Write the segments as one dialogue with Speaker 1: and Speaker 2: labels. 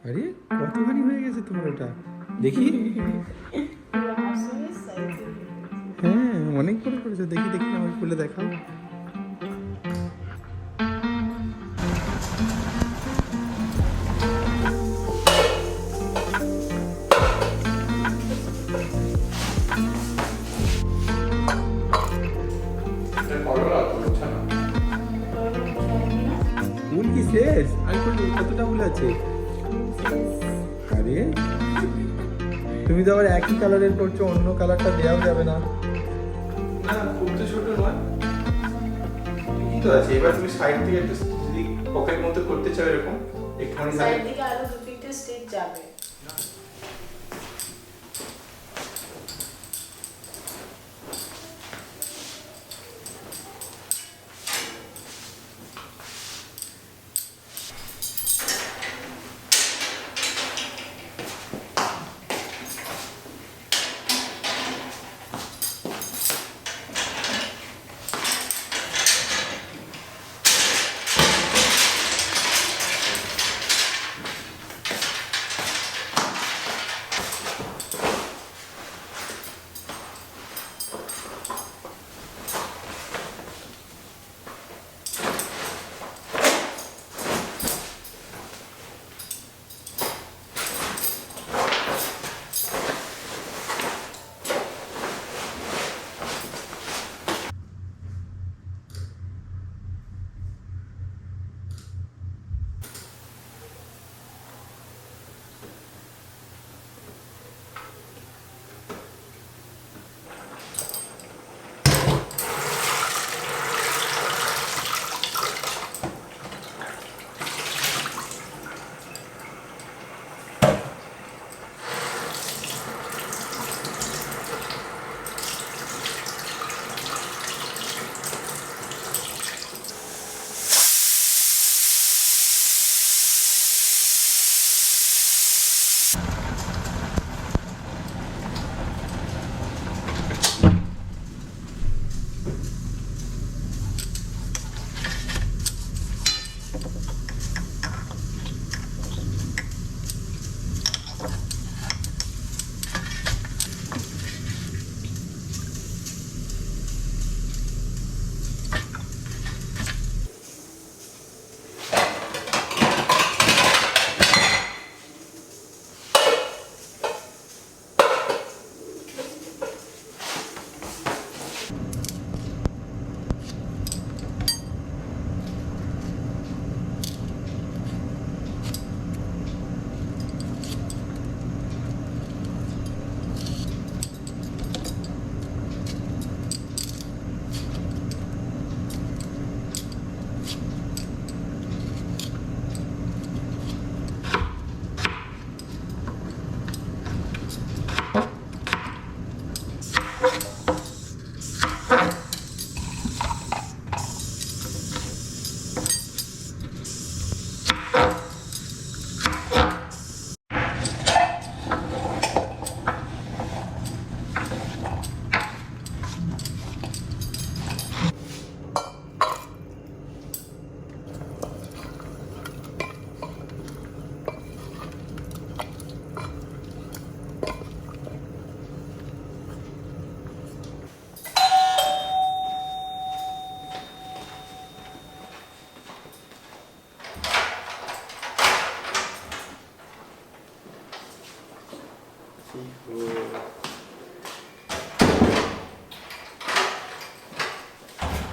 Speaker 1: আরে কতখানি হয়ে গেছে তোমার ওটা দেখি। হ্যাঁ অনেক বড় করেছো, দেখি দেখি আমাকে খুলে দেখাও। ফুল কি শেষ? আর কতটা ফুল আছে? আরে তুমি তো আবার একই কালারের করছো, অন্য কালারটা দেওয়াও যাবে না। না খুব তো ছোট নয়, ঠিকই তো আছে। এবার তুমি সাইড থেকে একটু যদি পকেট মতো করতে চাও এরকম একটুখানি
Speaker 2: সাইড দিকে আরো দু তিনটে স্টিচ যাবে।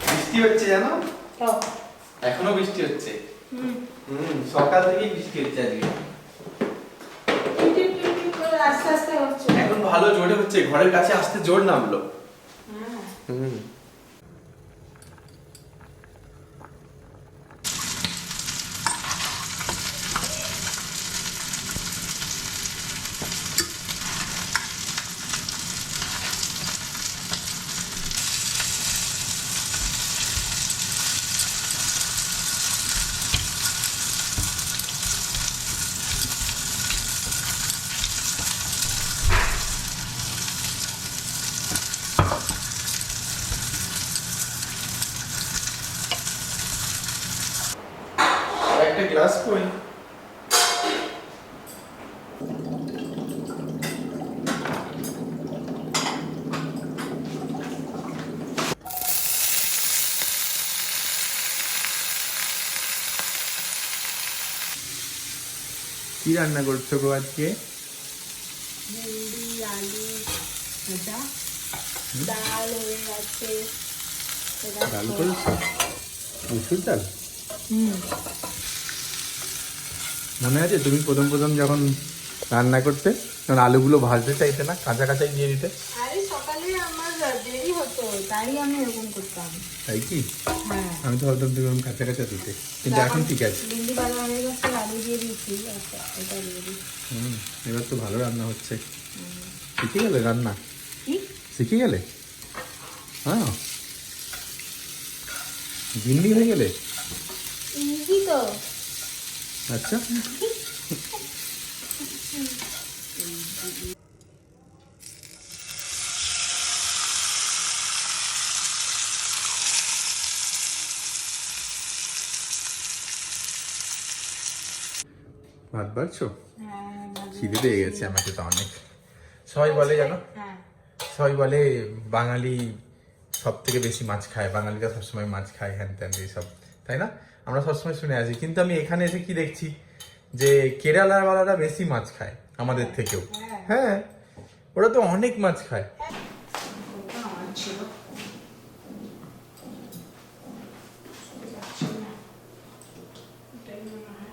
Speaker 1: বৃষ্টি হচ্ছে জানো, এখনো বৃষ্টি হচ্ছে। সকাল থেকেই বৃষ্টি হচ্ছে আজকে।
Speaker 2: আস্তে আস্তে হচ্ছে,
Speaker 1: এখন ভালো জোরে হচ্ছে, ঘরের কাছে আসতে জোর নামলো। একটা গ্লাস কই? কি রান্না করছো গো আজকে?
Speaker 2: ভেন্ডি আলু ভাজা, ডাল হয়ে গেছে।
Speaker 1: ডাল করেছো? মুসুর ডাল? মনে আছে তুমি প্রথম প্রথম যখন রান্না করতে তখন আলুগুলো ভাজতে চাইতে না, কাঁচা কাঁচাই দিয়ে দিতে?
Speaker 2: আরে সকালে আমার দেরি হতো, তাই আমি এরকম করতাম।
Speaker 1: তাই কি?
Speaker 2: হ্যাঁ,
Speaker 1: আমি তো ভাবতাম তুমি কাঁচা কাঁচা দিতে, কিন্তু এখন ঠিক আছে।
Speaker 2: ভেন্ডি ভাজা হয়ে গেছে, আলু দিয়ে দিয়েছি। আচ্ছা, এটা দিয়ে দিই।
Speaker 1: এবার তো ভালো রান্না হচ্ছে। শিখে গেলে রান্না?
Speaker 2: কি
Speaker 1: শিখে গেলে? হ্যাঁ, ভিন্ডি হয়ে গেলে?
Speaker 2: ইজি তো।
Speaker 1: আচ্ছা, ভাত বাড়ছো? খিদে পেয়ে গেছে আমাকে তো অনেক। সবাই বলে জানো,
Speaker 2: হ্যাঁ,
Speaker 1: সবাই বলে বাঙালি সব থেকে বেশি মাছ খায়, বাঙালিরা সবসময় মাছ খায়, হ্যান ত্যান এইসব, তাই না? আমরা সবসময় শুনে আছি, কিন্তু আমি এখানে এসে কি দেখছি যে কেরালাওয়ালারা বেশি মাছ খায় আমাদের থেকেও। হ্যাঁ, ওরা তো অনেক মাছ খায়।
Speaker 2: ওটা আমার ছিল। এটাই মনে হয়।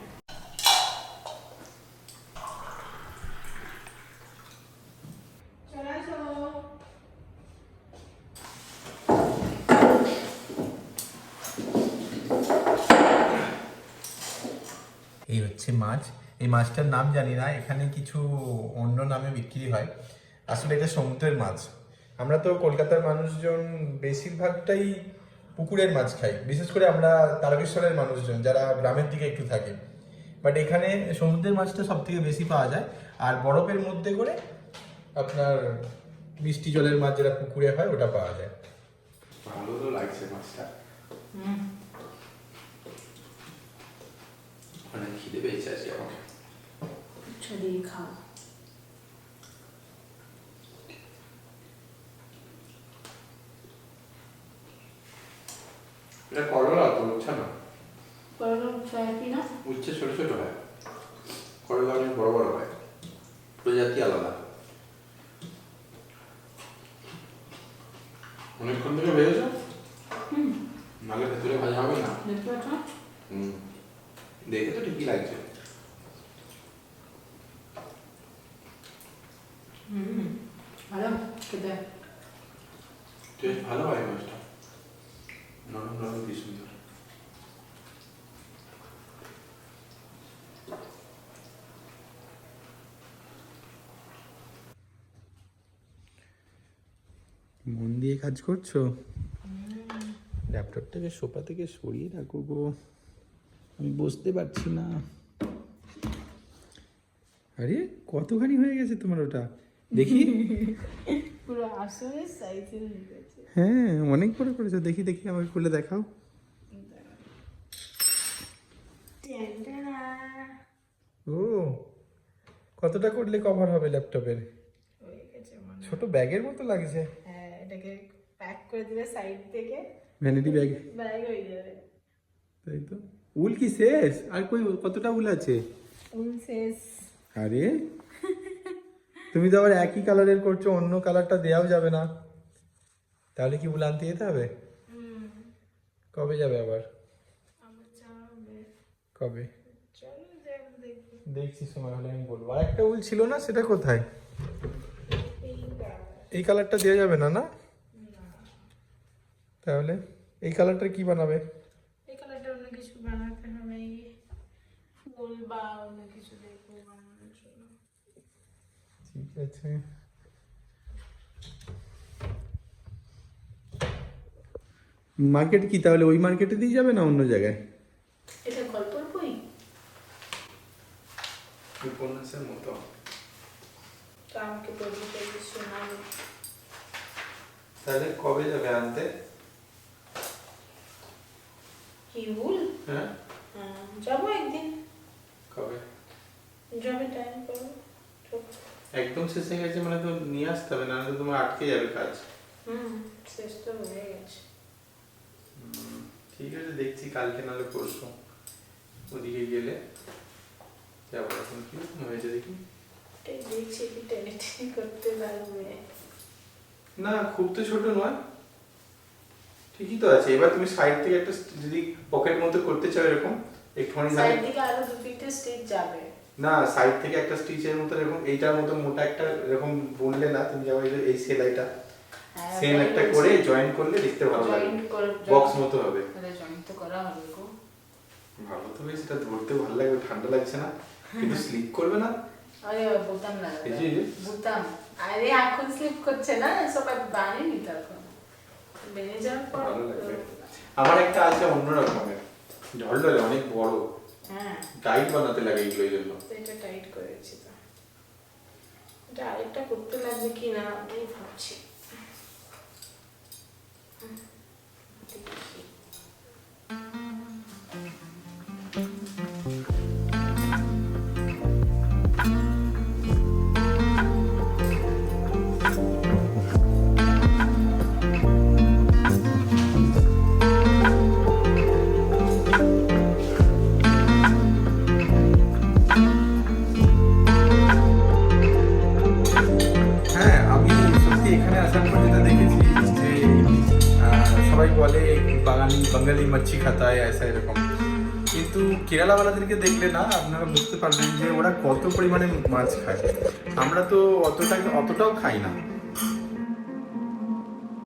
Speaker 2: চলে আসো।
Speaker 1: এই হচ্ছে মাছ। এই মাছটার নাম জানি না, এখানে কিছু অন্য নামে বিক্রি হয়। আসলে এটা সমুদ্রের মাছ। আমরা তো কলকাতার মানুষজন বেশিরভাগটাই পুকুরের মাছ খাই, বিশেষ করে আমরা তারকেশ্বরের মানুষজন যারা গ্রামের দিকে একটু থাকে। বাট এখানে সমুদ্রের মাছটা সব থেকে বেশি পাওয়া যায়, আর বরফের মধ্যে করে আপনার মিষ্টি জলের মাছ যেটা পুকুরে হয় ওটা পাওয়া যায়। ভালো তো লাগছে মাছটা। অনেক খিদে পেয়েছে আজকে আমাকে।
Speaker 2: ছড়িয়ে খাও।
Speaker 1: এটা করলা তো, উচ্ছে না?
Speaker 2: করলা সয়াবিন না?
Speaker 1: উচ্ছে ছোট ছোট হয়, করলা অনেক বড় বড় হয়, প্রজাতি আলাদা। অনেকক্ষণ থেকে ভেজেছো? নাহলে ভেতরে ভাজা হবে না। দেখে তো ঠিকই লাগছে।
Speaker 2: ভালো খেতে।
Speaker 1: টেস্ট ভালো হয় মাছটা, নরম নরম কি সুন্দর। মন দিয়ে কাজ করছো? ল্যাপটপটাকে সোফা থেকে সরিয়ে রাখো গো, আমি বসতে পারছি না। আরে কতখানি হয়ে গেছে তোমার ওটা, দেখি।
Speaker 2: পুরো আসনের সাইজের হয়ে গেছে।
Speaker 1: হ্যাঁ, অনেক বড় করেছো, দেখি দেখি আমাকে খুলে দেখাও। ও, কতটা করলে কভার হবে ল্যাপটপের?
Speaker 2: হয়ে গেছে মনে।
Speaker 1: ছোট ব্যাগের মতো লাগছে।
Speaker 2: হ্যাঁ, এটাকে প্যাক করে দিলে সাইড থেকে
Speaker 1: ভ্যানিটি ব্যাগ।
Speaker 2: ব্যাগ হয়ে যাবে।
Speaker 1: তাই তো। উল কি শেষ? আর কই কতটা উল আছে?
Speaker 2: উল শেষ।
Speaker 1: আরে তুমি তো আবার একই কালারের করছো, অন্য কালারটা দেওয়াও যাবে না, তাহলে কি উল আনতে যেতে হবে? কবে যাবে আবার?
Speaker 2: আমার যাবে।
Speaker 1: কবে?
Speaker 2: চলো যাবো, দেখবো।
Speaker 1: দেখছি সময় হলে আমি বলবো। আর একটা উল ছিল না, সেটা কোথায়?
Speaker 2: এইটা।
Speaker 1: এই কালারটা দেওয়া যাবে না, না? তাহলে এই কালারটা কি বানাবে?
Speaker 2: এই কালারটা অন্য কিছু বানাতে হবে, ফুল বা অন্য কিছু দেখবো বানানোর জন্য।
Speaker 1: ঠিক আছে। মার্কেট কি তাহলে ওই মার্কেটে দিয়ে যাবে না অন্য জায়গায়?
Speaker 2: এটা গল্পের বই?
Speaker 1: উপন্যাসের মতো।
Speaker 2: তো আমাকে পড়তে পড়তে শোনাবে।
Speaker 1: তাহলে কবে যাবে আনতে?
Speaker 2: কি ভুল?
Speaker 1: হ্যাঁ,
Speaker 2: যাবো একদিন।
Speaker 1: কবে
Speaker 2: যাবে, টাইম করো।
Speaker 1: একদম শেষ হয়ে গেছে মানে তো নিয়ে আসতে হবে, না তো তোমার আটকে যাবে কাজ।
Speaker 2: শেষ তো হয়ে গেছে।
Speaker 1: ঠিক আছে, দেখছি কালকে নাহলে পরশু ওদিকে গেলে আবার এখন কি হয়েছে দেখি।
Speaker 2: এই দেখছি কি টেনে টেনে করতে পারবে।
Speaker 1: না খুব তো ছোট নয়, ঠিকই তো আছে। এবার তুমি সাইড থেকে একটা যদি পকেট মতো করতে চাও এরকম একটুখানি
Speaker 2: সাইড থেকে আরো 2-3টে স্টিচ যাবে।
Speaker 1: না সাইড থেকে একটা স্টিচের মতো এরকম এইটার মতো মোটা একটা এরকম বুনলে না তুমি যাও এই সেলাইটা সেম একটা করে জয়েন করলে দেখতে ভালো লাগবে, বক্স মতো হবে।
Speaker 2: তাহলে জয়েন তো করা হবে গো।
Speaker 1: ভালো তো বেশ, এটা ধরতে ভালো লাগবে, ঠান্ডা লাগছে না, কিন্তু স্লিপ করবে না।
Speaker 2: আরে বোতাম না
Speaker 1: এই যে
Speaker 2: বোতাম, আরে এখন স্লিপ করছে না, সবাই বানিয়ে তখন বেরিয়ে যাওয়ার পর
Speaker 1: ভালো লাগবে। আমার একটা আছে অন্য রকমের, ঢলঢলে অনেক বড়,
Speaker 2: হ্যাঁ
Speaker 1: টাইট বানাতে লাগে এইগুলো এই জন্য।
Speaker 2: তো এটা টাইট করেছি তো, এটা আরেকটা করতে লাগবে কি না ওটাই ভাবছি। দেখি।
Speaker 1: হ্যাঁ আমি সত্যি এখানে আসার পর যেটা দেখেছি যে সবাই বলে বাঙালি মাছি খাতা হয় ऐसा এরকম, কিন্তু কেরালাওয়ালাদেরকে দেখলে না আপনারা বুঝতে পারবেন যে ওরা কত পরিমাণে মাছ খায়। আমরা তো অতটাও খাই না।